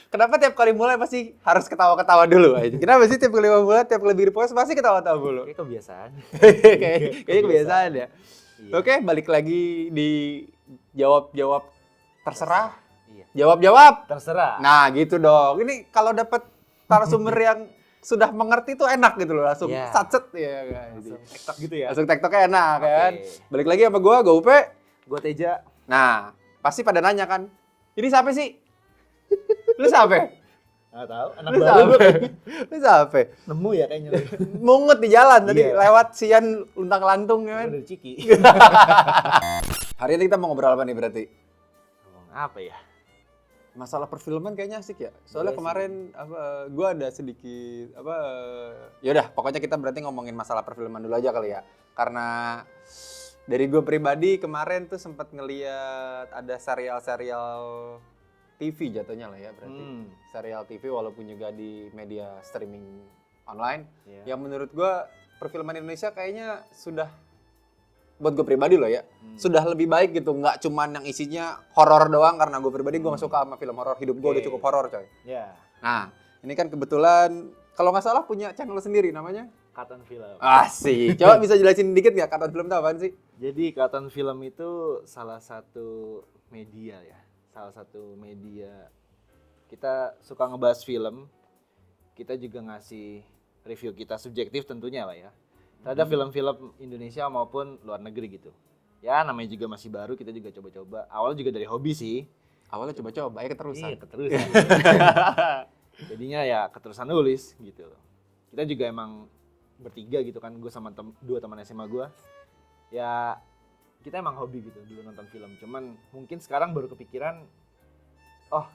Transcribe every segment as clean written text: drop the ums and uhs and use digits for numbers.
Kenapa tiap kali mulai pasti harus ketawa-ketawa dulu aja? Kenapa sih tiap kali mulai, tiap kali bikin podcast pasti ketawa-tawa dulu? Kayak kebiasaan. Kayaknya kebiasaan ya. Iya. Oke, balik lagi di jawab-jawab terserah. Iya. Jawab-jawab. Terserah. Nah, gitu dong. Ini kalau dapat narasumber yang sudah mengerti tuh enak gitu loh, langsung Iya. sacet ya kan. Langsung TikTok gitu ya. Langsung tektoknya enak kan. Oke. Balik lagi sama gua Upe. Gue Teja. Nah, pasti pada nanya kan, ini siapa sih? Lu siapa? Nggak tahu. Anak Lu baru siapa? gue kayaknya. Lu siapa? Nemu ya kayaknya. Mungut di jalan tadi, Iya. lewat Sian luntang-lantung ya kan. Dari Ciki. Hari ini kita mau ngobrol apa nih berarti? Ngomong apa ya? Masalah perfilman kayaknya asik ya. Soalnya Iya sih. kemarin gua ada sedikit yaudah pokoknya kita berarti ngomongin masalah perfilman dulu aja kali ya. Karena dari gue pribadi kemarin tuh sempat ngeliat ada serial-serial TV jatuhnya lah ya berarti. Serial TV walaupun juga di media streaming online. Iya. Yang menurut gue perfilman Indonesia kayaknya sudah, buat gue pribadi loh ya, sudah lebih baik gitu. Nggak cuman yang isinya horor doang, karena gue pribadi gue nggak suka sama film horor. Hidup gue udah Oke. cukup horor coy. Ya. Nah ini kan kebetulan kalau nggak salah punya channel sendiri namanya Katon Film. Asik. Coba bisa jelasin dikit nggak Katon Film itu apaan sih? Jadi Katon Film itu salah satu media ya. Salah satu media. Kita suka ngebahas film. Kita juga ngasih review kita subjektif tentunya lah ya. Terhadap film-film Indonesia maupun luar negeri gitu. Ya namanya juga masih baru, kita juga coba-coba. Awalnya juga dari hobi sih. Awalnya coba-coba ya keterusan. Iya, keterusan. Jadinya ya keterusan nulis gitu. Kita juga emang bertiga gitu kan, gue sama dua teman SMA gue. Ya kita emang hobi gitu dulu nonton film. Cuman mungkin sekarang baru kepikiran, oh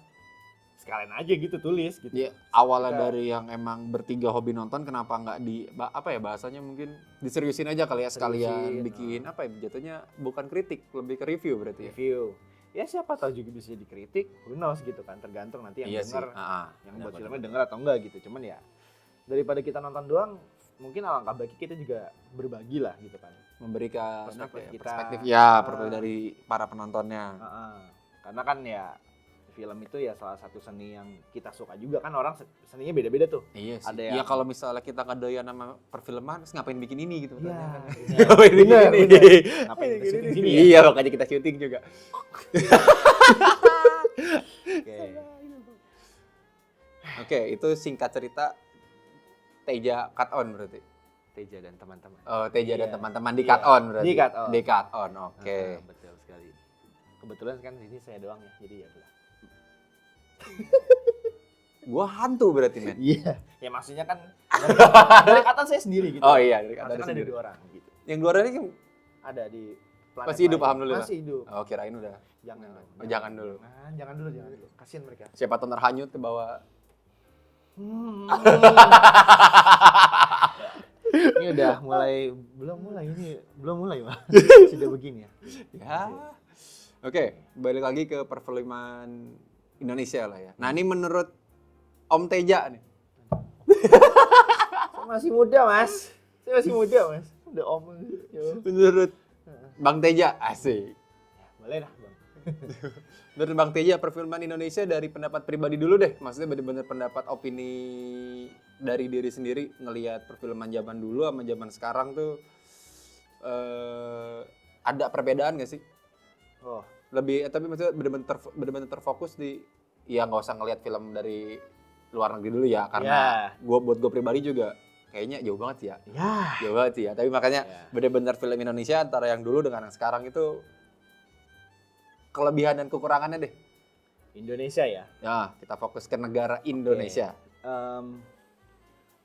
sekalian aja gitu tulis gitu. Ya, awalnya Kita- dari yang emang bertiga hobi nonton, kenapa nggak apa ya bahasanya mungkin diseriusin aja kali ya sekalian Seriusin, bikin apa ya jatuhnya bukan kritik lebih ke review berarti ya. Review. Ya siapa tahu juga bisa dikritik, who knows gitu kan, tergantung nanti yang Iya sih. denger, Ah, yang benar, buat benar. filmnya denger atau enggak gitu. Cuman ya daripada kita nonton doang, mungkin alangkah baik kita juga berbagi lah gitu kan. Memberikan Perspektif apa ya, kita. perspektif ya perspektif dari para penontonnya. Karena kan ya film itu ya salah satu seni yang kita suka juga kan, orang seninya beda-beda tuh. Iya sih. Ada Iya yang- kalau misalnya kita nggak doyan sama perfilman, terus ngapain bikin ini gitu Iya. pertanyaannya. benar. Ngapain bikin Benar, ini? benar. Ngapain kita Bikin syuting ini? sini ya? Iya makanya kita syuting juga. Oke. Oke, itu singkat cerita Teja Cut On berarti. Teja dan teman-teman. Oh, Teja dan Iya. teman-teman di Iya. Cut On berarti. Di Cut On. Di Cut On. Oke. Betul sekali. Kebetulan kan di sini saya doang ya, jadi ya udah. Gua hantu berarti, men. Iya. Ya maksudnya kan dari kata saya sendiri gitu. Oh iya, dari Maksudnya kata kan ada sendiri. 2 orang gitu. Yang dua orang ini Ada di planet masih hidup, lain. alhamdulillah. Masih hidup. Oh, kirain udah. Jangan. Oh, jangan dulu. Jangan dulu, jangan dulu. Kasihan mereka. Siapa tahu terhanyut ke bawah. Ini udah mulai belum mulai Mas. Sudah begini ya. Ya. Oke, balik lagi ke perfilman Indonesia lah ya. Nah, ini menurut Om Teja nih. Saya masih muda, Mas. Udah om. Menurut Bang Teja, asik. Boleh lah, Bang. Menurut Bang Teja, perfilman Indonesia dari pendapat pribadi dulu deh. Maksudnya benar-benar pendapat opini dari diri sendiri ngelihat perfilman zaman dulu sama zaman sekarang tuh ada perbedaan gak sih? Oh, Tapi maksudnya benar-benar terfokus di ya nggak usah ngelihat film dari luar negeri dulu ya karena buat gue pribadi juga kayaknya jauh banget sih ya. ya. Jauh banget sih ya. Tapi makanya Ya. benar-benar film Indonesia antara yang dulu dengan yang sekarang itu kelebihan dan kekurangannya deh. Indonesia ya. Ya, kita fokus ke negara Indonesia.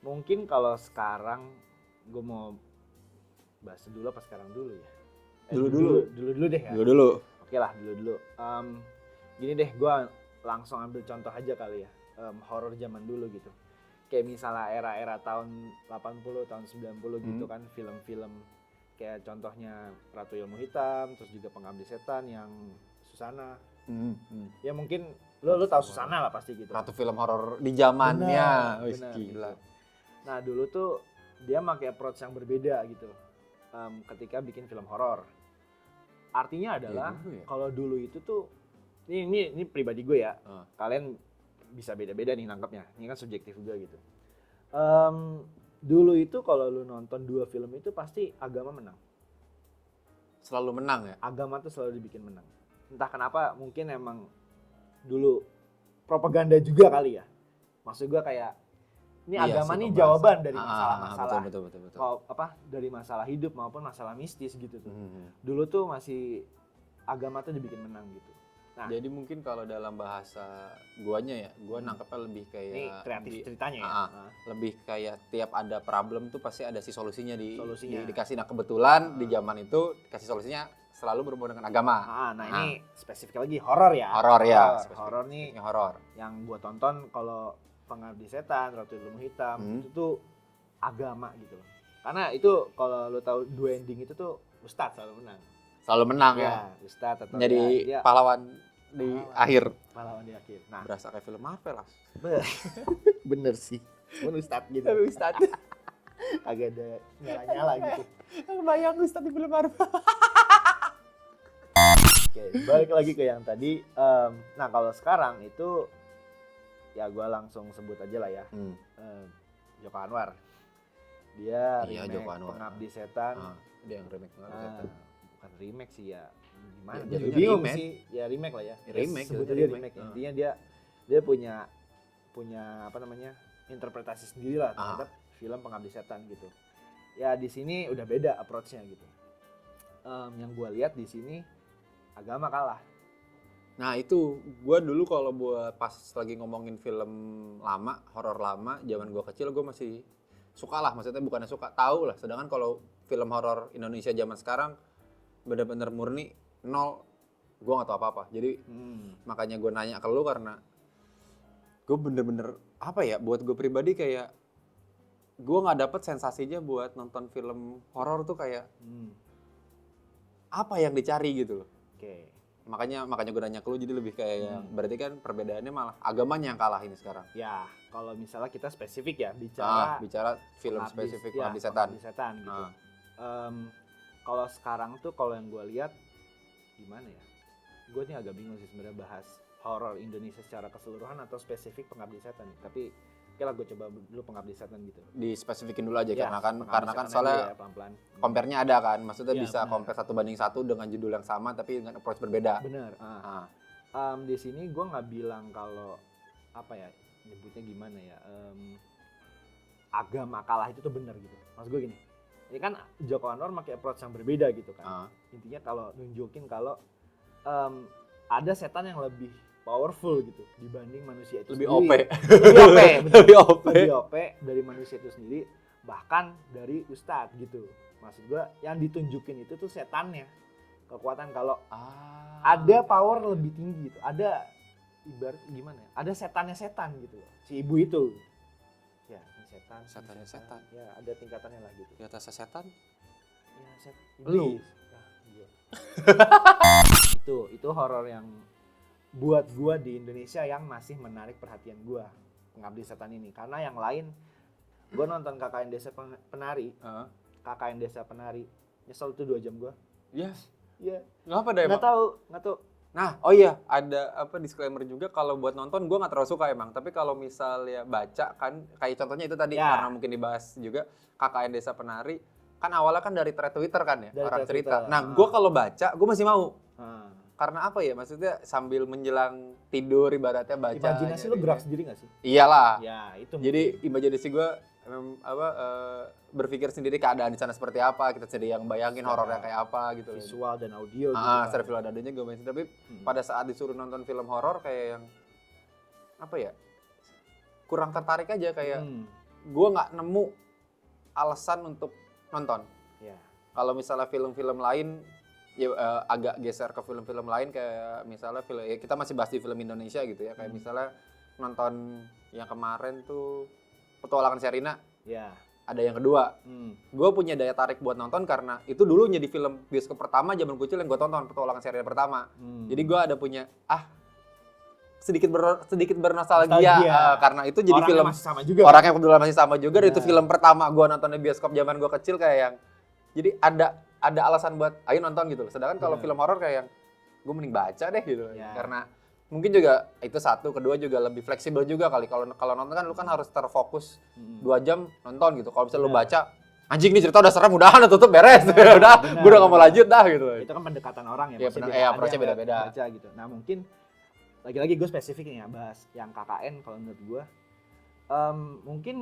Mungkin kalau sekarang gue mau bahas dulu apa sekarang dulu ya? Dulu deh ya. Dulu. Oke lah, dulu. Gini deh, gue langsung ambil contoh aja kali ya. Horor zaman dulu gitu. Kayak misalnya era-era tahun 80, tahun 90 gitu kan, film-film kayak contohnya Ratu Ilmu Hitam, terus juga Pengabdi Setan yang Susana. Ya mungkin lo tahu Susana lah pasti gitu. Ratu film horor di zamannya. Wih, Benar, gila. gitu. Nah dulu tuh dia pakai approach yang berbeda gitu ketika bikin film horor. Artinya adalah Iya dulu ya. kalau dulu itu tuh Ini pribadi gue ya. Ah. Kalian bisa beda-beda nih nangkapnya. Ini kan subjektif juga gitu. Dulu itu kalau lu nonton 2 film itu pasti agama menang. Selalu menang ya? Agama tuh selalu dibikin menang. Entah kenapa, mungkin emang dulu propaganda juga kali ya. Maksud gue kayak ini Iya agama sih, nih pembahasan. jawaban dari masalah-masalah. Betul. Dari masalah hidup maupun masalah mistis gitu tuh. Hmm. Dulu tuh masih agama tuh dibikin menang gitu. Nah, Jadi mungkin kalau dalam bahasa guanya ya, gua nangkepnya lebih kayak ini kreatif ceritanya ya. lebih kayak tiap ada problem tuh pasti ada sih solusinya Solusinya. dikasih. Nah kebetulan di zaman itu dikasih solusinya selalu berhubungan dengan agama. Ini spesifik lagi horor ya. Horor ya. Horor nih Spesifiknya horor. yang gua tonton kalau Pengabdi Setan, Ratu Ilmu Hitam itu tuh agama gitu loh. Karena itu kalau lo tahu 2 ending itu tuh Ustadz selalu menang. Selalu menang ya. Ustadz atau Jadi dia pahlawan di akhir. pahlawan di akhir. Nah, Berasa kayak film Marvel lah. bener sih. Cuman Ustadz gitu. Tapi Ustadz. Agak ada nyala-nyala gitu. Bayang Ustadz di film Marvel. Oke, balik lagi ke yang tadi. Nah, kalau sekarang itu ya gue langsung sebut aja lah ya. Joko Anwar. Dia Iya, remake Joko Anwar. Pengabdi Setan. Dia yang remake Pengabdi Setan. Bukan remake sih ya. Gimana? Ya, Gue jatuhnya bingung remake. sih. Ya remake lah ya. Remake, Sebutnya jatuhnya dia remake. remake. Intinya dia punya apa namanya? Interpretasi sendiri lah terhadap film Pengabdi Setan gitu. Ya di sini udah beda approach-nya gitu. Yang gue lihat di sini agama kalah. Nah itu, gue dulu kalau buat pas lagi ngomongin film lama, horor lama, zaman gue kecil gue masih suka lah, maksudnya bukannya suka, tahu lah. Sedangkan kalau film horor Indonesia zaman sekarang bener-bener murni nol, gue nggak tahu apa-apa. Jadi makanya gue nanya ke lu karena gue bener-bener apa ya, buat gue pribadi kayak gue nggak dapet sensasinya buat nonton film horor tuh kayak apa yang dicari gitu loh. Oke. Makanya gue nanya ke lu, jadi lebih kayak yang berarti kan perbedaannya malah agamanya yang kalah ini sekarang. Ya, kalau misalnya kita spesifik ya Bicara film spesifik Pengabdi Setan. Pengabdi Setan gitu. Kalau sekarang tuh kalau yang gue lihat gimana ya? Gue nih agak bingung sih sebenarnya bahas horor Indonesia secara keseluruhan atau spesifik Pengabdi Setan. Tapi oke lah, gue coba dulu Pengabdi Setan gitu. Dispesifikin dulu aja Ya, karena kan soalnya pelan-pelan. compare-nya ada kan, maksudnya Ya, bisa benar. compare 1:1 dengan judul yang sama tapi dengan approach berbeda. Bener. Di sini gue nggak bilang kalau apa ya, nyebutnya gimana ya, agama kalah itu tuh bener gitu. Maksud gue gini, ini kan Joko Anwar pakai approach yang berbeda gitu kan. Intinya kalau nunjukin kalau ada setan yang lebih powerful gitu dibanding manusia itu Lebih sendiri. OP. Lebih OP. Lebih OP dari manusia itu sendiri, bahkan dari ustadz gitu. Maksud gue yang ditunjukin itu tuh setannya, kekuatan kalau ada power lebih tinggi gitu. Ada ibarat gimana ya? Ada setannya setan gitu. Si ibu itu. Ya, ini setan. Setannya setan. Ya, ada tingkatannya lah gitu. Di atas setan. Ya, Lu. iblis. Iya. Itu horor yang buat gua di Indonesia yang masih menarik perhatian gua, Pengabdi Setan ini. Karena yang lain, gua nonton KKN Desa Penari, KKN Desa Penari, nyesel tuh 2 jam gua. Iya. Iya. Ngapa deh emang? Nggak tahu. Nah, oh iya, ada apa disclaimer juga, kalau buat nonton gue nggak terlalu suka emang. Tapi kalau misalnya baca kan, kayak contohnya itu tadi Ya. karena mungkin dibahas juga KKN Desa Penari, kan awalnya kan dari thread Twitter kan ya, Dari orang thread cerita. Twitter. Nah, gue kalau baca, gue masih mau. Karena Karena apa ya, maksudnya sambil menjelang tidur ibaratnya baca. imajinasi lu gerak sendiri nggak sih? Iyalah. Ya, itu. Jadi imajinasi gue berpikir sendiri keadaan di sana seperti apa, kita jadi yang bayangin Secara horornya kayak apa gitu. visual dan audio gitu kan. Secara visual dan audionya gue main. Tapi pada saat disuruh nonton film horor kayak yang apa ya, kurang tertarik aja, kayak gue nggak nemu alasan untuk nonton. Ya. Kalau misalnya film-film lain ya agak geser ke film-film lain, kayak misalnya film ya kita masih bahas di film Indonesia gitu ya, kayak misalnya nonton yang kemarin tuh Petualangan Sherina. Ya. Ada yang kedua. Gue punya daya tarik buat nonton karena itu dulunya di film bioskop pertama zaman kecil yang gue tonton, Petualangan Sherina pertama. Jadi gue ada punya sedikit bernostalgia karena itu jadi Orangnya film masih sama juga. orang yang kebetulan masih sama juga. Dan itu film pertama gue nonton di bioskop zaman gue kecil, kayak yang jadi ada alasan buat ayo nonton gitu loh. Sedangkan kalau film horor kayak yang gue mending baca deh gitu. Ya. Karena Mungkin juga itu satu, kedua juga lebih fleksibel juga kali. Kalau nonton kan lu kan harus terfokus 2 jam nonton gitu. Kalau misalnya lu baca, anjing nih cerita udah serem, udahan udah tutup beres. Udah, gue udah gak mau lanjut dah gitu. Itu kan pendekatan orang ya, Iya maksudnya benar, approach-nya ada yang beda-beda. baca gitu. Nah mungkin lagi-lagi gue spesifik nih ya bahas yang KKN kalau menurut gue. Mungkin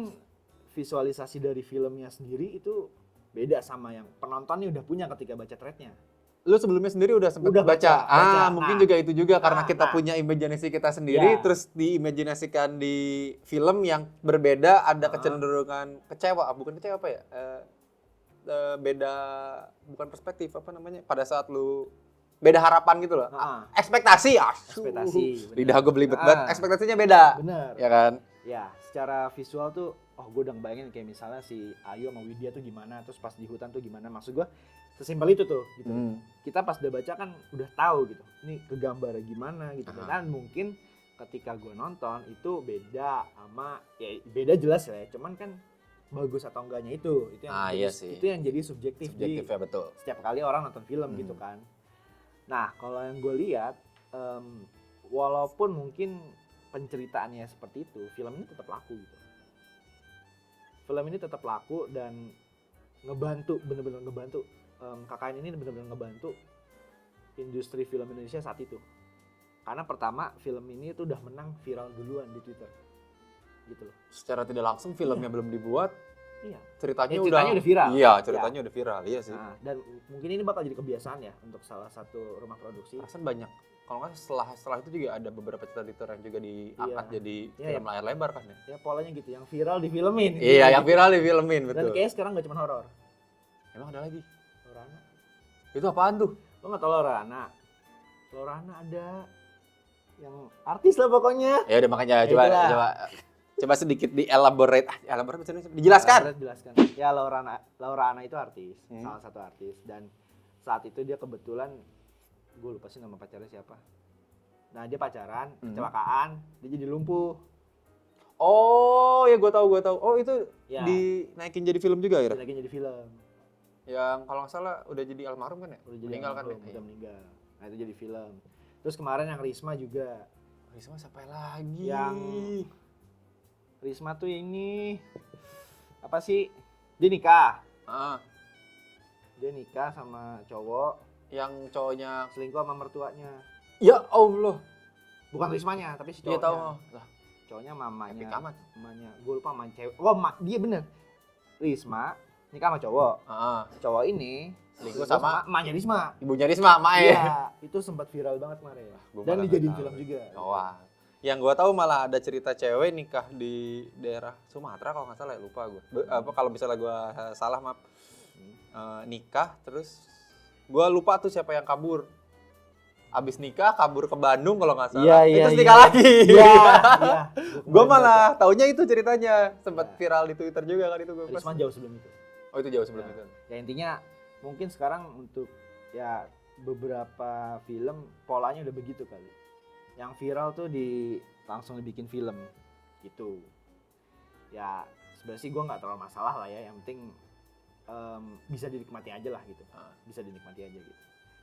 visualisasi dari filmnya sendiri itu beda sama yang penonton nih udah punya ketika baca thread-nya. Lu sebelumnya sendiri udah sempet Udah baca. Mungkin Nah, juga itu juga karena kita nah. punya imajinasi kita sendiri, Ya. terus diimajinasikan di film yang berbeda, ada kecenderungan kecewa, bukan kecewa apa ya? Beda, bukan perspektif, apa namanya? Pada saat lu beda harapan gitu loh. Ekspektasi, Ekspektasi, bener. lidah gue belibet banget. Ekspektasinya beda. Bener. Ya kan? Ya, secara visual tuh, gue udah ngebayangin kayak misalnya si Ayu sama Widya tuh gimana, terus pas di hutan tuh gimana. Maksud gue, sesimpel itu tuh gitu. Kita pas udah baca kan udah tahu gitu, ini kegambar gimana gitu. Dan mungkin ketika gue nonton itu beda sama, ya beda jelas ya, cuman kan bagus atau enggaknya itu yang iya sih. itu yang jadi subjektif di ya, betul. setiap kali orang nonton film gitu kan. Nah kalau yang gue lihat, walaupun mungkin penceritaannya seperti itu, film ini tetap laku gitu. Film ini tetap laku dan ngebantu, bener-bener ngebantu. KKN ini bener-bener ngebantu industri film Indonesia saat itu. Karena pertama film ini tuh udah menang viral duluan di Twitter. Gitu loh. Secara tidak langsung filmnya belum dibuat. Iya. Ceritanya udah viral. Iya, ceritanya udah viral, iya sih. Nah, dan mungkin ini bakal jadi kebiasaan ya untuk salah satu rumah produksi. Perasaan banyak. Kalau nggak setelah itu juga ada beberapa cerita Twitter yang juga diangkat jadi film layar lebar kan ya. Ya polanya gitu, yang viral di filmin. Iya, yang viral di filmin, betul. Dan kayaknya sekarang nggak cuma horor. Emang ada lagi? Lorana. Itu apaan tuh? Lo nggak tahu Lorana? Lorana ada yang artis lah pokoknya. Ya udah makanya coba sedikit dielaborate. Dijelaskan. Ya Lorana itu artis, salah satu artis, dan saat itu dia kebetulan gue lupa sih nama pacarnya siapa. Nah dia pacaran, kecelakaan, dia jadi lumpuh. Oh ya gue tahu. Oh itu dinaikin jadi film juga ya? Dinaikin jadi film. Yang kalau nggak salah udah jadi almarhum kan ya? Udah jadi meninggal kan ya? Udah meninggal. Nah itu jadi film. Terus kemarin yang Risma juga. Risma siapa lagi? Yang Risma tuh ini apa sih? Dia nikah. Dia nikah sama cowok. Yang cowoknya selingkuh sama mertuanya. Ya Allah. Bukan Rismanya, tapi si cowoknya. Dia tahu. Lah, cowoknya mamanya. Mamanya. Gue lupa sama cewek. Oh, dia bener. Risma nikah sama cowok. Cowok ini selingkuh sama emaknya Risma. Ibunya Risma, Mae. Iya, itu sempat viral banget kemarin. Dan dijadiin film juga. Wah. Yang gue tahu malah ada cerita cewek nikah di daerah Sumatera kalau nggak salah ya, lupa gue. Kalau misalnya gue salah maaf. Nikah terus gue lupa tuh siapa yang kabur. Abis nikah kabur ke Bandung kalau nggak salah. Terus nikah lagi. Iya. Gue malah taunya itu ceritanya. Sempat viral di Twitter juga kan itu gue. Risma jauh sebelum itu. Oh itu jauh sebelum itu. Ya intinya mungkin sekarang untuk ya beberapa film polanya udah begitu kali. Yang viral tuh langsung dibikin film gitu. Ya sebenarnya sih gue nggak terlalu masalah lah ya. Yang penting bisa dinikmati aja lah gitu. Bisa dinikmati aja gitu.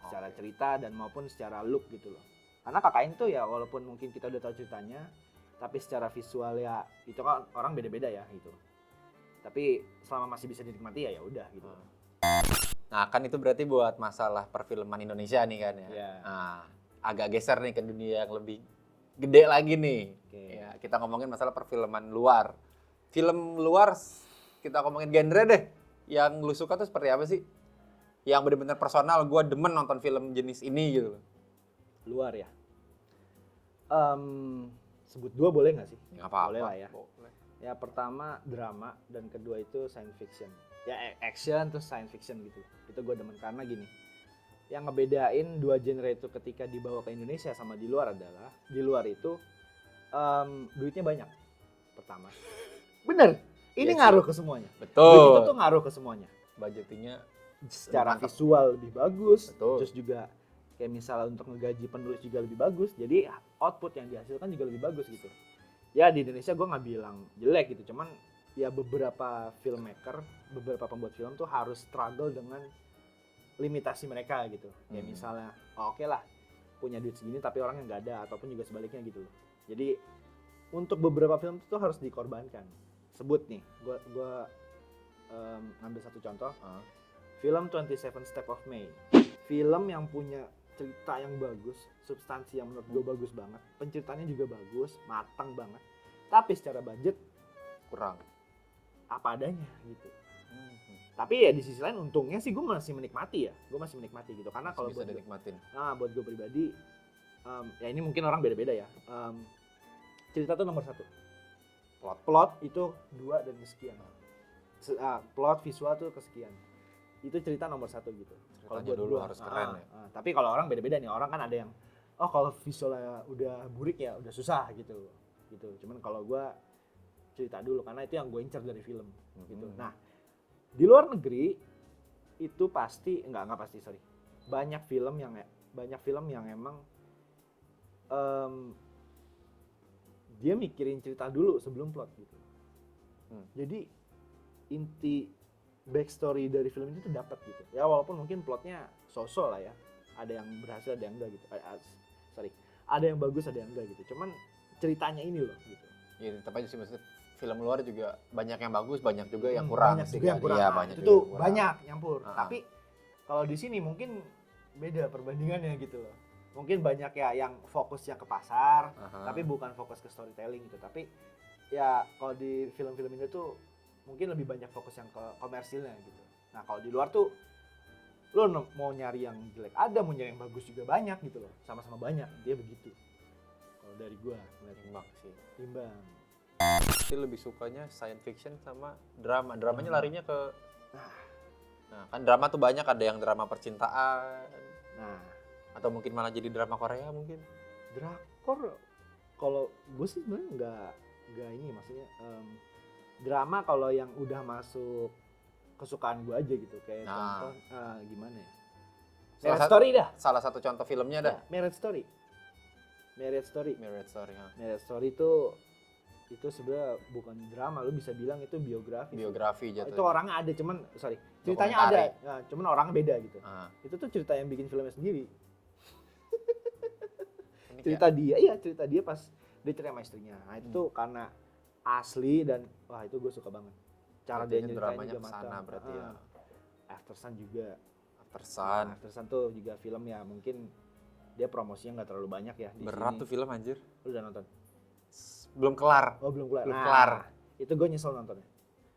Secara cerita dan maupun secara look gitu loh. Karena KKN tuh ya walaupun mungkin kita udah tahu ceritanya, tapi secara visual ya itu kan orang beda-beda ya gitu. Tapi selama masih bisa dinikmati ya udah gitu. Nah kan itu berarti buat masalah perfilman Indonesia nih kan ya. Nah, agak geser nih ke dunia yang lebih gede lagi nih. Ya, kita ngomongin masalah perfilman luar. Film luar kita ngomongin genre deh. Yang lu suka tuh seperti apa sih? Yang benar-benar personal, gue demen nonton film jenis ini gitu. Luar ya? Sebut dua boleh nggak sih? Nggak apa-apa. Boleh lah ya. Boleh. Ya pertama drama dan kedua itu science fiction. Ya action terus science fiction gitu. Itu gue demen karena gini. Yang ngebedain dua genre itu ketika dibawa ke Indonesia sama di luar adalah di luar itu duitnya banyak. Pertama. Bener. Ini ngaruh ke semuanya. Betul. Duit itu tuh ngaruh ke semuanya. Budgetingnya secara visual lebih bagus. Betul. Terus juga kayak misalnya untuk ngegaji penulis juga lebih bagus. Jadi output yang dihasilkan juga lebih bagus gitu. Ya di Indonesia gue nggak bilang jelek gitu. Cuman ya beberapa filmmaker, beberapa pembuat film tuh harus struggle dengan limitasi mereka gitu. Ya misalnya oke lah punya duit segini tapi orangnya nggak ada, ataupun juga sebaliknya gitu loh. Jadi untuk beberapa film itu harus dikorbankan. Sebut nih, gua ngambil satu contoh, film 27 Steps of May. Film yang punya cerita yang bagus, substansi yang menurut gue bagus banget, penceritanya juga bagus, matang banget, tapi secara budget kurang apa adanya gitu. Tapi ya di sisi lain untungnya sih gue masih menikmati gitu, karena kalau bisa buat dinikmatin. buat gue pribadi, ya ini mungkin orang beda-beda ya. Cerita tuh nomor 1. Plot itu 2 dan kesekian. Plot visual tuh kesekian. Itu cerita nomor 1 gitu. Kalau buat dulu gua harus keren ya. Tapi kalau orang beda-beda nih, orang kan ada yang kalau visualnya udah burik ya udah susah gitu. Cuman kalau gua cerita dulu karena itu yang gue incer dari film gitu. Nah, di luar negeri itu pasti enggak pasti, sorry. Banyak film yang emang dia mikirin cerita dulu sebelum plot gitu. Jadi inti backstory dari film itu tuh dapat gitu. Ya walaupun mungkin plotnya so-so lah ya. Ada yang berhasil, ada yang enggak gitu. Ada yang bagus, ada yang enggak gitu. Cuman ceritanya ini loh gitu. Iya, tetap aja sih maksudnya film luar juga banyak yang bagus, banyak juga yang kurang banyak sih. juga yang kurang. Iya, Nah, banyak itu juga tuh yang kurang. banyak nyampur. Tapi kalau di sini mungkin beda perbandingannya gitu loh. Mungkin banyak ya yang fokusnya ke pasar, tapi bukan fokus ke storytelling gitu. Tapi ya kalau di film-film ini tuh mungkin lebih banyak fokus yang ke komersilnya gitu. Nah kalau di luar tuh lo mau nyari yang jelek ada, mau nyari yang bagus juga banyak gitu loh. Sama-sama banyak, dia begitu. Kalau dari gua Timbang sih. Timbang. Tapi lebih sukanya science fiction sama drama. Dramanya larinya ke nah, kan drama tuh banyak, ada yang drama percintaan. Nah, Atau mungkin malah jadi drama Korea mungkin. drakor kalau gue sih sebenarnya nggak ini, maksudnya drama kalau yang udah masuk kesukaan gue aja gitu, kayak contoh gimana ya, Marriage Story dah. Salah satu contoh filmnya dah. Marriage Story. Marriage Story. Marriage Story itu sebenarnya bukan drama, lu bisa bilang itu biografi. Biografi jatuhnya. Itu orangnya ada, cuman ceritanya ada, cuman orangnya beda gitu. Itu tuh cerita yang bikin filmnya sendiri. cerita dia pas dia cerai sama istrinya. Nah itu tuh karena asli dan wah itu gue suka banget. Cara dia nyeritain juga matang. Berarti ya. After Sun juga. After Sun tuh juga film ya mungkin dia promosinya nggak terlalu banyak ya di berat sini. tuh film anjir. Lu udah nonton? Belum kelar. Oh belum kelar. Belum kelar. Itu gue nyesel nontonnya.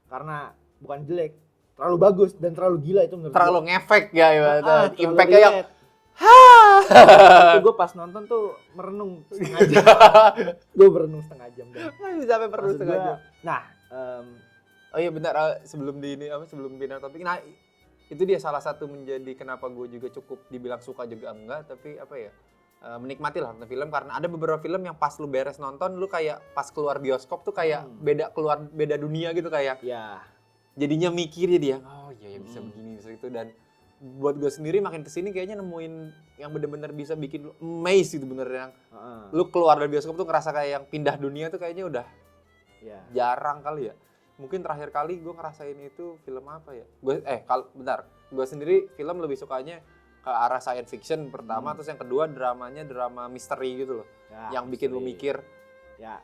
Karena bukan jelek, terlalu bagus dan terlalu gila itu menurut gue. Terlalu ngefek ya, impact-nya yang itu gue pas nonton tuh merenung setengah jam. Gue berenung setengah jam dan sampai perlu setengah jam. Nah, oh iya bentar, sebelum pindah topik. Nah, itu dia salah satu menjadi kenapa gue juga cukup dibilang suka juga enggak, tapi apa ya? Menikmati lah nonton film, karena ada beberapa film yang pas lu beres nonton lu kayak pas keluar bioskop tuh kayak beda dunia gitu kayak. Ya. Jadinya mikir dia, oh iya ya bisa begini bisa itu, dan buat gue sendiri makin kesini kayaknya nemuin yang bener-bener bisa bikin lu amazed gitu, bener yang lu keluar dari bioskop tuh ngerasa kayak yang pindah dunia tuh kayaknya udah jarang kali ya. Mungkin terakhir kali gue ngerasain itu film apa ya? Gue sendiri film lebih sukanya ke arah science fiction pertama, terus yang kedua dramanya drama misteri gitu loh, yang bikin lu mikir. Ya.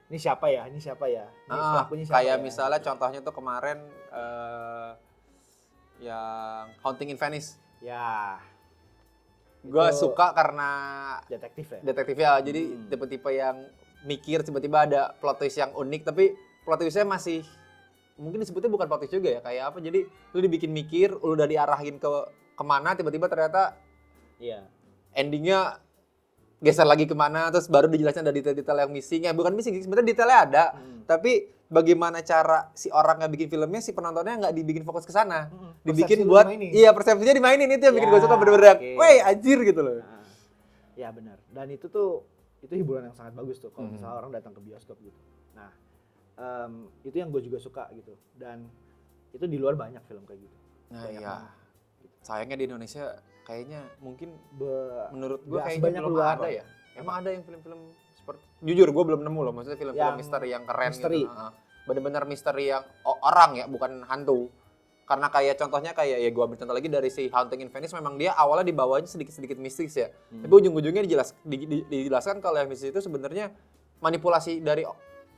Ini siapa ya? Ini pelakunya siapa kayak ya? misalnya contohnya tuh kemarin yang Haunting in Venice. Ya. Gue suka karena detektif ya. Jadi tipe-tipe yang mikir, tiba-tiba ada plot twist yang unik, tapi plot twistnya masih mungkin disebutnya bukan plot twist juga ya, kayak apa, jadi lu dibikin mikir, lu udah diarahin kemana, tiba-tiba ternyata endingnya geser lagi kemana, terus baru dijelasin ada detail-detail yang missing. Ya bukan missing, sebenarnya detailnya ada, tapi bagaimana cara si orang yang bikin filmnya, si penontonnya nggak dibikin fokus ke sana, dibikin buat persepsinya dimainin, itu yang bikin gue suka bener-bener, wey anjir gitu loh. Ya benar, dan itu hiburan yang sangat bagus tuh kalau misalnya orang datang ke bioskop gitu. Nah itu yang gue juga suka gitu, dan itu di luar banyak film kayak gitu. Nah iya, sayangnya di Indonesia kayaknya mungkin menurut gue kayaknya belum ada ya. Emang ada yang film-film seperti, jujur gue belum nemu loh, maksudnya film-film misteri yang keren gitu. Bener-bener misteri yang orang ya, bukan hantu. Karena kayak contohnya kayak ya gua ambil contoh lagi dari si Haunting in Venice, memang dia awalnya dibawanya sedikit-sedikit mistis ya. Tapi ujung-ujungnya dijelaskan kalau yang mistis itu sebenarnya manipulasi dari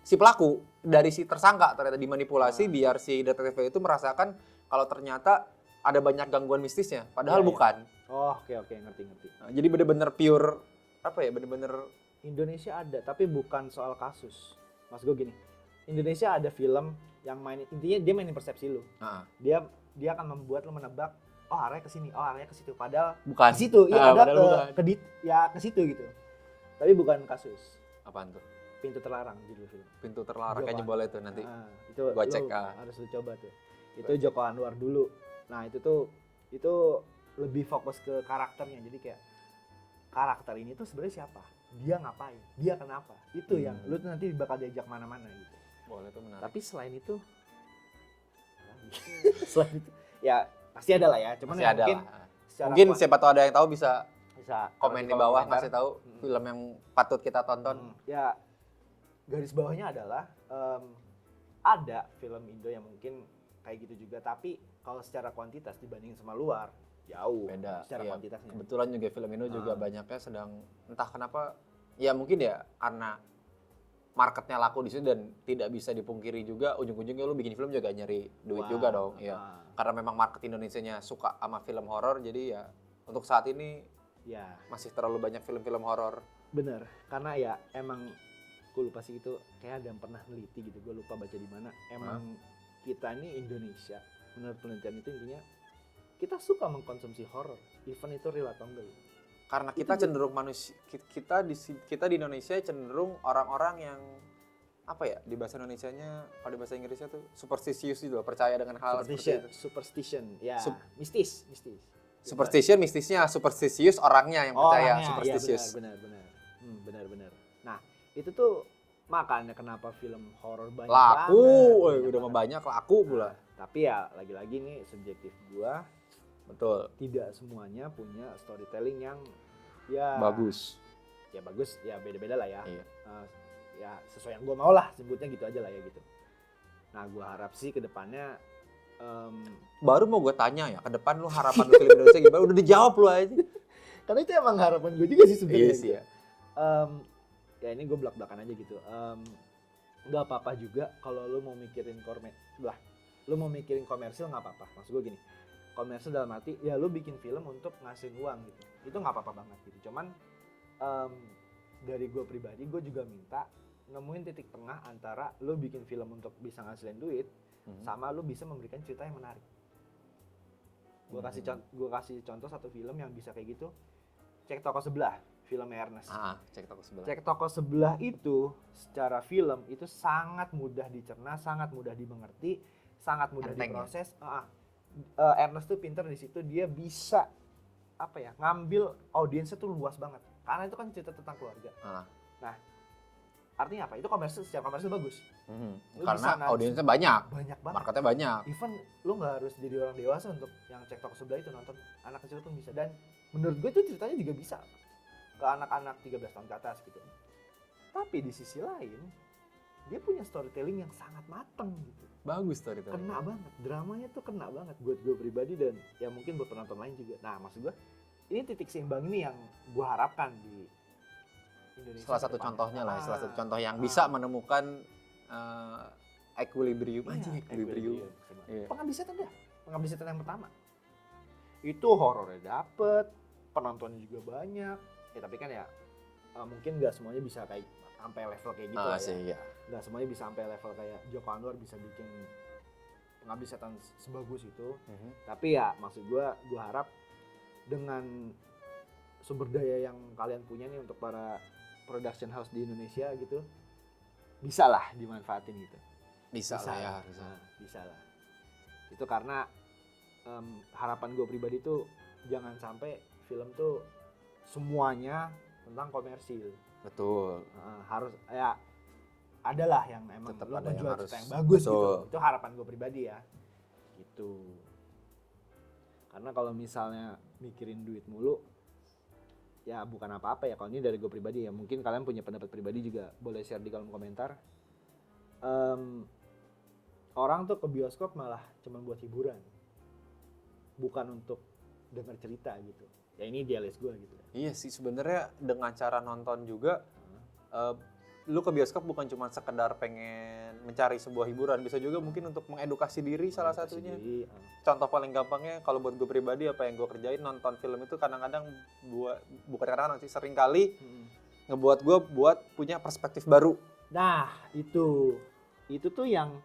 si pelaku, dari si tersangka ternyata dimanipulasi biar si detektif itu merasakan kalau ternyata ada banyak gangguan mistisnya, padahal bukan. Oh, oke, ngerti. Nah, jadi bener-bener pure apa ya, bener-bener Indonesia ada, tapi bukan soal kasus. Mas gue gini, Indonesia ada film yang intinya dia mainin persepsi lu. Dia akan membuat lu menebak, oh arahnya ke sini, oh arahnya ke situ. Padahal bukan. ke situ, iya ada Padahal bukan. ke situ gitu. Tapi bukan kasus. Apaan tuh? Pintu Terlarang judul film. Pintu Terlarang, Joko kayaknya boleh tuh nanti. Itu gua cek. harus lu coba tuh. Itu Joko Anwar dulu. Nah, itu lebih fokus ke karakternya. Jadi kayak karakter ini tuh sebenarnya siapa? Dia ngapain? Dia kenapa? Itu yang lu tuh nanti bakal diajak mana-mana gitu. Boleh tuh, menarik. Tapi selain itu ya pasti ada lah ya. Cuman Masih ya ada mungkin lah. secara Mungkin siapa tahu ada yang tahu bisa komen di bawah komentar. ngasih tahu film yang patut kita tonton. Ya garis bawahnya adalah ada film Indo yang mungkin kayak gitu juga, tapi kalau secara kuantitas dibandingin sama luar jauh Beda. secara Iya, kuantitasnya. kebetulan juga film Indo juga banyaknya sedang entah kenapa ya mungkin ya karena marketnya laku di situ dan tidak bisa dipungkiri juga ujung-ujungnya lu bikin film juga nyari duit juga dong. Ya. Karena memang market Indonesianya suka sama film horor, jadi ya untuk saat ini ya masih terlalu banyak film-film horor. Bener, karena ya emang gue lupa sih itu kayak ada yang pernah neliti gitu, gue lupa baca di mana. Emang kita ini Indonesia, menurut penelitian itu intinya kita suka mengkonsumsi horor, even itu real atau enggak. Karena kita cenderung manusia, kita di Indonesia cenderung orang-orang yang apa ya, di bahasa Indonesianya, kalau di bahasa Inggrisnya tuh superstitious gitu loh, percaya dengan hal seperti itu. Superstition, ya mistis. Mistisnya, superstitious orangnya yang percaya, superstitious. Ya, benar. Nah, itu tuh makanya kenapa film horor banyak laku, banget. udah banyak laku pula. Tapi ya lagi-lagi nih subjektif gua. Betul. Tidak semuanya punya storytelling yang ya bagus. Ya bagus, ya beda-beda lah ya. Iya. Ya sesuai yang gua mau lah, sebutnya gitu aja lah ya gitu. Nah, gua harap sih ke depannya baru mau gue tanya ya, ke depan lu harapan lu film Indonesia gimana? Udah dijawab lu aja. Karena itu emang harapan gue juga sih sebenarnya. Iya sih ya. Ya ini gue belak-belakan aja gitu. Nggak apa-apa juga kalau lu mau mikirin lu mau mikirin komersil nggak apa-apa. Maksud gue gini, komersil dalam arti ya lu bikin film untuk ngasihin uang gitu. Itu nggak apa-apa banget gitu. Cuman dari gue pribadi gue juga minta nemuin titik tengah antara lu bikin film untuk bisa ngasilin duit sama lu bisa memberikan cerita yang menarik. Gue kasih contoh satu film yang bisa kayak gitu. Cek Toko Sebelah, film Ernest. Cek Toko Sebelah. Cek Toko Sebelah itu secara film itu sangat mudah dicerna, sangat mudah dimengerti, sangat mudah diproses. Ernest tuh pinter di situ, dia bisa ngambil audiensnya tuh luas banget. Karena itu kan cerita tentang keluarga. Nah, artinya apa? Itu secara komersil bagus. Karena audiensnya banyak banget. Marketnya banyak. Even lu nggak harus jadi orang dewasa untuk yang Cek Toko Sebelah itu nonton, anak kecil pun bisa. Dan menurut gue itu ceritanya juga bisa ke anak-anak 13 tahun ke atas gitu. Tapi di sisi lain, dia punya storytelling yang sangat mateng gitu. Bagus storytelling. Kena banget, dramanya tuh kena banget buat gue pribadi dan ya mungkin buat penonton lain juga. Nah, maksud gue ini titik seimbang ini yang gue harapkan di Indonesia. Salah satu contohnya lah, salah satu contoh yang bisa menemukan equilibrium. Equilibrium. Pengabdi Setan yang pertama. Itu horornya dapet, penontonnya juga banyak. Ya tapi kan ya mungkin nggak semuanya bisa kayak sampai level kayak gitu lah ya. Nggak semuanya bisa sampai level kayak Joko Anwar bisa bikin Pengabdi Setan sebagus itu. Tapi ya maksud gue harap dengan sumber daya yang kalian punya nih untuk para production house di Indonesia gitu, bisa lah dimanfaatin gitu. Bisa lah. Itu karena harapan gue pribadi tuh jangan sampai film tuh semuanya tentang komersil. Betul. Harus ya adalah yang emang tetap lo ada menjual yang harus cerita yang bagus betul. Gitu. Itu harapan gue pribadi ya. Gitu. Karena kalau misalnya mikirin duit mulu, ya bukan apa-apa ya. Kalau ini dari gue pribadi ya, mungkin kalian punya pendapat pribadi juga boleh share di kolom komentar. Orang tuh ke bioskop malah cuma buat hiburan. bukan untuk dengar cerita gitu. Ya ini idealis gue gitu. Iya sih sebenarnya dengan cara nonton juga lu ke bioskop bukan cuma sekedar pengen mencari sebuah hiburan, bisa juga mungkin untuk mengedukasi diri salah satunya. Contoh paling gampangnya kalau buat gue pribadi apa yang gue kerjain nonton film itu kadang-kadang bukan kadang-kadang sih sering kali ngebuat gue buat punya perspektif baru. Nah itu tuh yang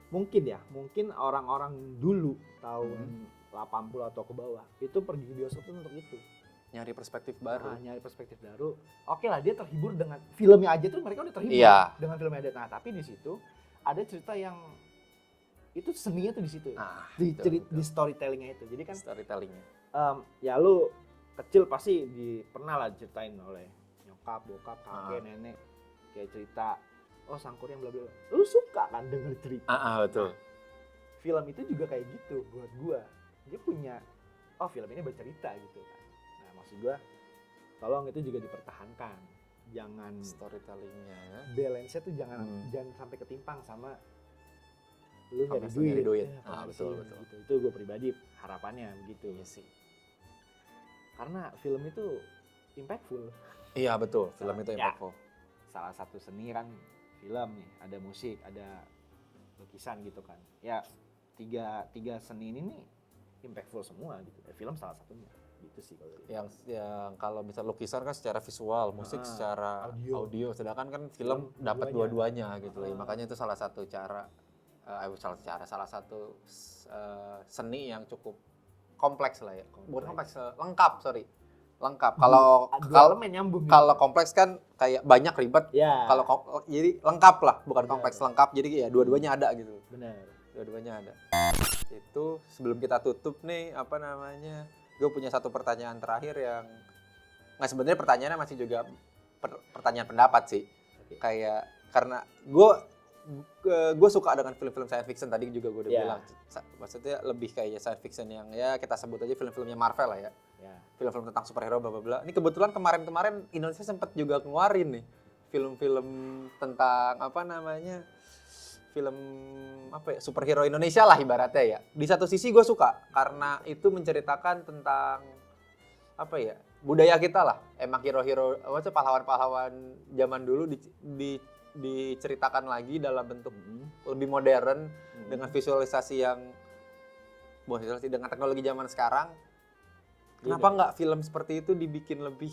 mungkin orang-orang dulu tahun 80 atau ke bawah itu pergi ke bioskop tuh untuk itu. Nyari perspektif baru. Nyari perspektif baru. Oke lah dia terhibur dengan filmnya aja tuh mereka udah terhibur dengan filmnya ada. Nah tapi di situ ada cerita yang itu seninya tuh di situ. Di storytellingnya itu. Jadi kan storytellingnya. Ya lu kecil pasti pernah lah diceritain oleh nyokap, bokap, kakek, nenek kayak cerita sangkur yang bla bla. Lu suka kan denger cerita. Betul. Nah, film itu juga kayak gitu buat gua. Dia punya film ini bercerita gitu kan. Nah, maksud gua tolong itu juga dipertahankan. Jangan storytellingnya ya. Balance-nya tuh jangan sampai ketimpang sama lu nyari duit. Betul. Gitu. Itu gua pribadi harapannya begitu. Iya sih. Karena film itu impactful. Iya betul, film itu impactful. Salah satu seni kan film nih, ada musik, ada lukisan gitu kan. Ya tiga seni ini nih impactful semua gitu. Film salah satunya gitu sih kalau yang kalau misal lukisan kan secara visual, musik secara audio, sedangkan kan film dapat dua-duanya gitu loh. Makanya itu salah satu salah satu seni yang cukup kompleks lah ya. Bukan kompleks, lengkap. Kalau kompleks kan kayak banyak ribet. Kalau jadi lengkap lah, bukan kompleks, lengkap. Jadi ya dua-duanya ada gitu. Benar. Dua-duanya ada. Itu sebelum kita tutup nih, gue punya satu pertanyaan terakhir yang sebenarnya pertanyaannya masih juga pertanyaan pendapat sih. Kayak karena gue suka dengan film-film science fiction, tadi juga gue udah bilang. Maksudnya lebih kayak science fiction yang ya kita sebut aja film-filmnya Marvel lah ya. Film-film tentang superhero bla bla bla. Ini kebetulan kemarin Indonesia sempat juga ngeluarin nih film-film tentang film superhero Indonesia lah ibaratnya ya. Di satu sisi gue suka karena itu menceritakan tentang budaya kita lah. Emang hero-hero pahlawan-pahlawan zaman dulu diceritakan lagi dalam bentuk lebih modern dengan visualisasi dengan teknologi zaman sekarang. Kenapa nggak film seperti itu dibikin lebih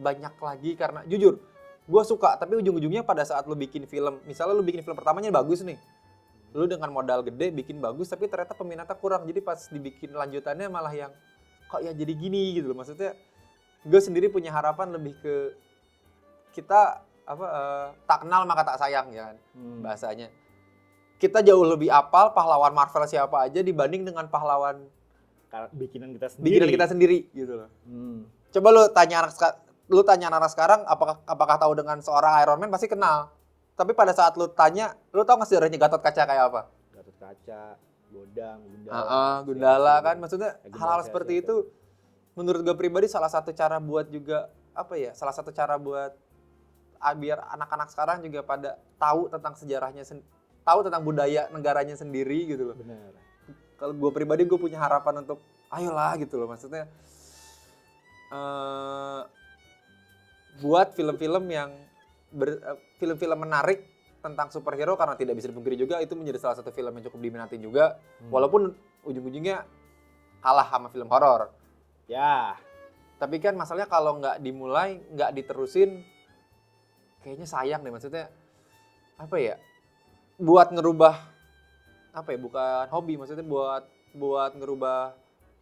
banyak lagi? Karena jujur gue suka, tapi ujung-ujungnya pada saat lu bikin film, misalnya lu bikin film pertamanya bagus nih, lu dengan modal gede bikin bagus, tapi ternyata peminatnya kurang, jadi pas dibikin lanjutannya malah yang kok ya jadi gini gitu loh. Maksudnya gue sendiri punya harapan lebih ke kita tak kenal maka tak sayang ya kan bahasanya. Kita jauh lebih apal pahlawan Marvel siapa aja dibanding dengan pahlawan bikinan kita sendiri gitu loh. Coba lu tanya anak sekarang apakah tahu dengan seorang Iron Man, pasti kenal. Tapi pada saat lu tanya, lu tahu nggak sejarahnya Gatot Kaca kayak apa? Gatot Kaca, Godang, Gundala kan, maksudnya hal-hal seperti itu menurut gue pribadi salah satu cara buat biar anak-anak sekarang juga pada tahu tentang sejarahnya, tahu tentang budaya negaranya sendiri gitu loh. Benar. Kalau gue pribadi gue punya harapan untuk ayolah gitu loh, maksudnya buat film-film yang film-film menarik tentang superhero, karena tidak bisa dipungkiri juga itu menjadi salah satu film yang cukup diminati juga, walaupun ujung-ujungnya kalah sama film horor. Ya. Tapi kan masalahnya kalau nggak dimulai, nggak diterusin, kayaknya sayang deh. Maksudnya buat ngerubah bukan hobi, maksudnya buat ngerubah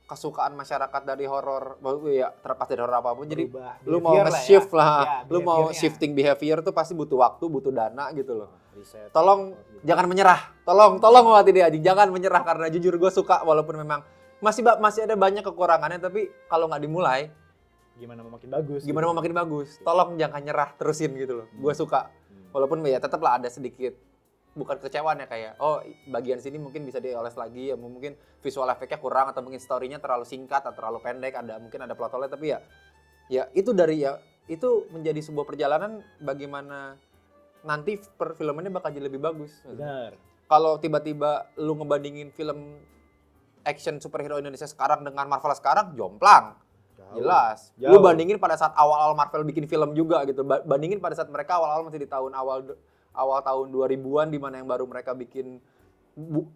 kesukaan masyarakat dari horor, ya terlepas dari horor apapun. Jadi lu mau nge-shift lu mau shifting behavior tuh pasti butuh waktu, butuh dana gitu loh. Riset. Tolong jangan menyerah. Tolong Wati Aji, jangan menyerah, karena jujur gue suka walaupun memang masih ada banyak kekurangannya, tapi kalau nggak dimulai gimana mau makin bagus. Tolong jangan nyerah, terusin gitu loh. Gue suka. Walaupun ya tetap lah ada sedikit bukan kecewaan ya, kayak bagian sini mungkin bisa dioles lagi, ya mungkin visual efeknya kurang, atau mungkin story-nya terlalu singkat atau terlalu pendek, mungkin ada plot hole, tapi ya itu menjadi sebuah perjalanan bagaimana nanti perfilmannya bakal jadi lebih bagus. Benar. Kalau tiba-tiba lu ngebandingin film action superhero Indonesia sekarang dengan Marvel sekarang jomplang. Jauh. Jelas. Jauh. Lu bandingin pada saat awal-awal Marvel bikin film juga gitu. Bandingin pada saat mereka awal-awal masih di tahun awal tahun 2000-an di mana yang baru mereka bikin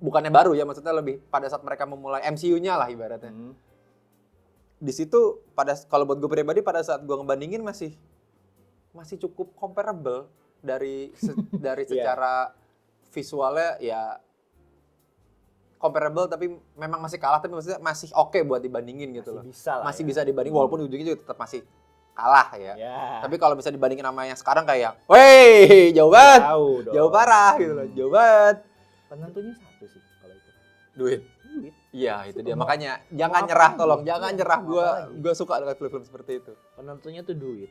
bukannya baru ya, maksudnya lebih pada saat mereka memulai MCU-nya lah ibaratnya. Di situ kalau buat gue pribadi pada saat gue ngebandingin masih cukup comparable dari secara visualnya ya comparable, tapi memang masih kalah, tapi maksudnya masih oke buat dibandingin gitu loh. Masih bisa dibanding walaupun ujungnya juga tetap masih kalah ya. Tapi kalau bisa dibandingin sama yang sekarang kayak, weh jauh banget, jauh parah gitu loh, jauh banget. Penentunya satu sih kalau itu. Duit. Iya itu dia, makanya jangan nyerah, tolong jangan nyerah. Gue suka dengan film-film seperti itu. Penentunya tuh duit.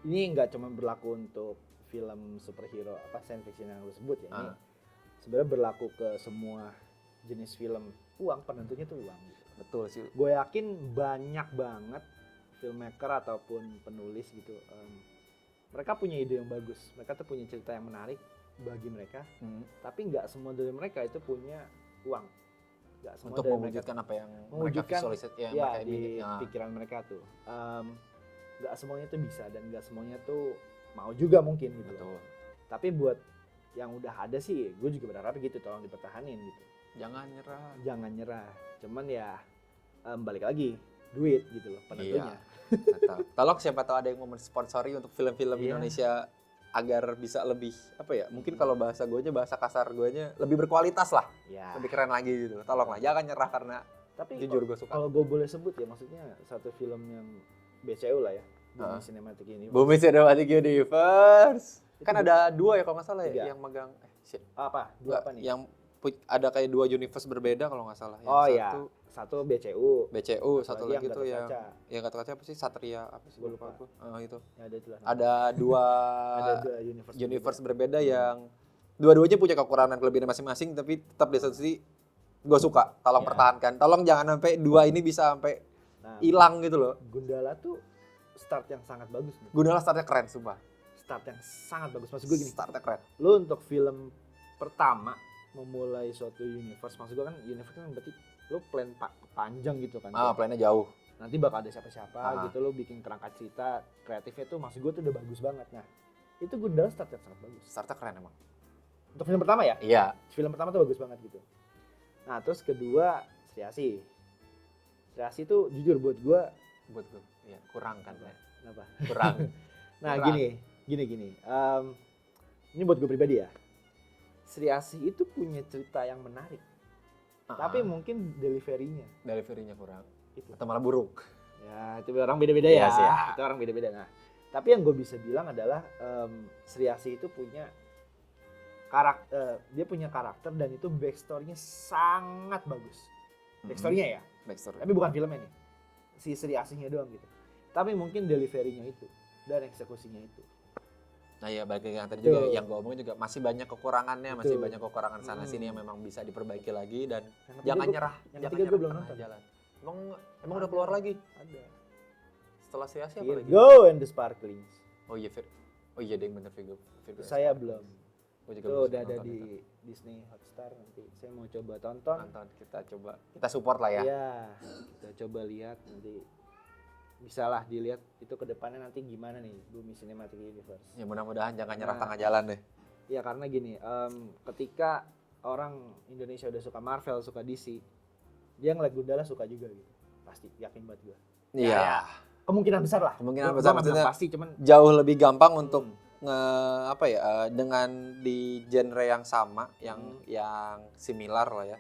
Ini nggak cuma berlaku untuk film superhero science fiction yang lu sebut ya. Ini sebenarnya berlaku ke semua jenis film. Penentunya tuh uang gitu. Betul sih. Gue yakin banyak banget filmmaker ataupun penulis gitu. Mereka punya ide yang bagus. Mereka tuh punya cerita yang menarik bagi mereka. Tapi nggak semua dari mereka itu punya uang. Nggak semua untuk dari mewujudkan mereka, apa yang mereka visualisasi di pikiran mereka tuh. Nggak semuanya tuh bisa dan nggak semuanya tuh mau juga mungkin gitu. Betul. Tapi buat yang udah ada sih, gue juga berharap gitu, tolong dipertahanin gitu. Jangan nyerah. Cuman ya balik lagi duit gitu loh penentunya. Iya. Tolong siapa tahu ada yang mau mensponsori untuk film-film Indonesia agar bisa lebih mungkin kalau bahasa gue aja, bahasa kasar gue aja, lebih berkualitas lah, lebih keren lagi gitu. Tolong lah, jangan nyerah karena tapi jujur gue suka. Kalau gue boleh sebut ya, maksudnya satu film yang BCU lah ya, Bumi Cinematic Universe. Bumi Cinematic Universe. Kan ada 2 ya kalau nggak salah ya, yang megang dua apa nih? Yang ada kayak 2 universe berbeda kalau nggak salah. Yang satu BCU, satu lagi tuh yang kata-kata apa sih, Satria apa sih, gue lupa. Itu. Ya, ada dua universe berbeda yang dua-duanya punya kekurangan kelebihan masing-masing, tapi tetap di satu sisi gue suka. Tolong pertahankan. Tolong jangan sampai 2 ini bisa sampai hilang gitu loh. Gundala tuh start yang sangat bagus. Gundala startnya keren, sumpah. Start yang sangat bagus. Maksud gue gini, startnya keren. Lu untuk film pertama memulai suatu universe, maksud gue kan universe kan berarti lu plan panjang gitu kan. Plannya jauh. Nanti bakal ada siapa-siapa gitu, lu bikin kerangka cerita, kreatifnya tuh maksud gue tuh udah bagus banget. Nah, itu Gundala start yang sangat bagus. Startnya keren emang. Untuk film pertama ya? Iya. Film pertama tuh bagus banget gitu. Nah, terus kedua Sriasi. Sriasi tuh jujur buat gue ya kurang kan. Kenapa? Kurang. Nah, gini. Ini buat gue pribadi ya. Sriasi itu punya cerita yang menarik. Tapi mungkin delivery-nya kurang. Itu. Atau malah buruk. Ya, itu orang beda-beda ya. Itu orang beda-beda. Nah, tapi yang gue bisa bilang adalah Sriasi itu punya dia punya karakter dan itu backstory-nya sangat bagus. Backstory-nya ya. Tapi bukan filmnya nih. Si Sriasinya doang gitu. Tapi mungkin delivery-nya itu dan eksekusinya itu. Nah ya, balik lagi yang tadi juga yang gue omongin juga masih banyak kekurangannya, masih banyak kekurangan sana sini yang memang bisa diperbaiki lagi, dan jangan nyerah. Yang ketiga gue belum nonton. Jalan. Emang udah keluar lagi? Ada. Setelah Sriasi apa lagi? Go and the Sparklings. Oh iya deh, bener Virgo. Saya belum. Itu udah ada di Disney Hotstar, nanti saya mau coba tonton. Kita support lah ya. Iya, kita coba lihat nanti. Bisa lah dilihat itu ke depannya nanti gimana nih Bumi Cinematic Universe. Ya mudah-mudahan jangan nyerah tengah jalan deh. Ya karena gini, ketika orang Indonesia udah suka Marvel, suka DC, dia ngeliat Gundala suka juga gitu. Pasti, yakin banget gue. Iya. Ya, kemungkinan besar lah. Kemungkinan besar maksudnya pasti, cuman jauh lebih gampang untuk dengan di genre yang sama, yang similar lah ya.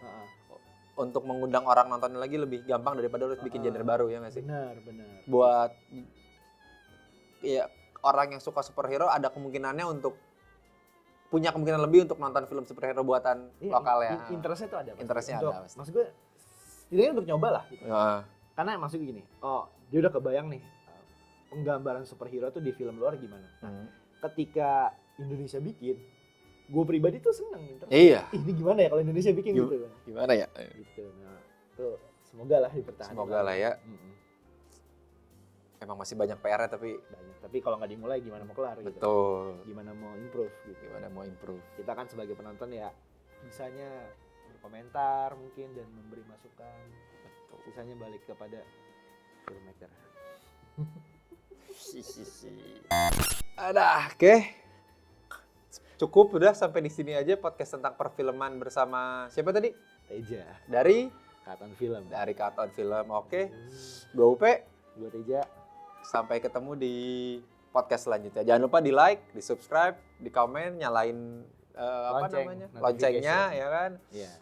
Untuk mengundang orang nonton lagi lebih gampang daripada harus bikin genre baru, ya nggak sih? Benar. Buat ya orang yang suka superhero ada kemungkinannya untuk punya kemungkinan lebih untuk nonton film superhero buatan lokal ya. Interestnya tuh ada. Interestnya ada. Maksud gue, setidaknya untuk nyoba lah. Gitu. Karena maksud gue gini, dia udah kebayang nih penggambaran superhero tuh di film luar gimana. Ketika Indonesia bikin, gue pribadi tuh seneng. Iya. Ini gimana ya kalau Indonesia bikin gitu kan? Gimana ya? Gitu. Nah, tuh semoga lah dipertahankan. Semoga lah ya. Emang masih banyak PR-nya tapi banyak. Tapi kalau nggak dimulai gimana mau kelar gitu. Betul. Gimana mau improve gitu. Gimana mau improve. Kita kan sebagai penonton ya bisanya komentar mungkin dan memberi masukan. Sisanya balik kepada filmmaker. Oke. Cukup udah sampai di sini aja podcast tentang perfilman bersama siapa tadi? Teja. Dari Katon Film. Katon Film. Oke. Gua Upe. Gua Teja. Sampai ketemu di podcast selanjutnya. Jangan lupa di like, di subscribe, di komen, nyalain apa namanya? Loncengnya ya kan? Iya.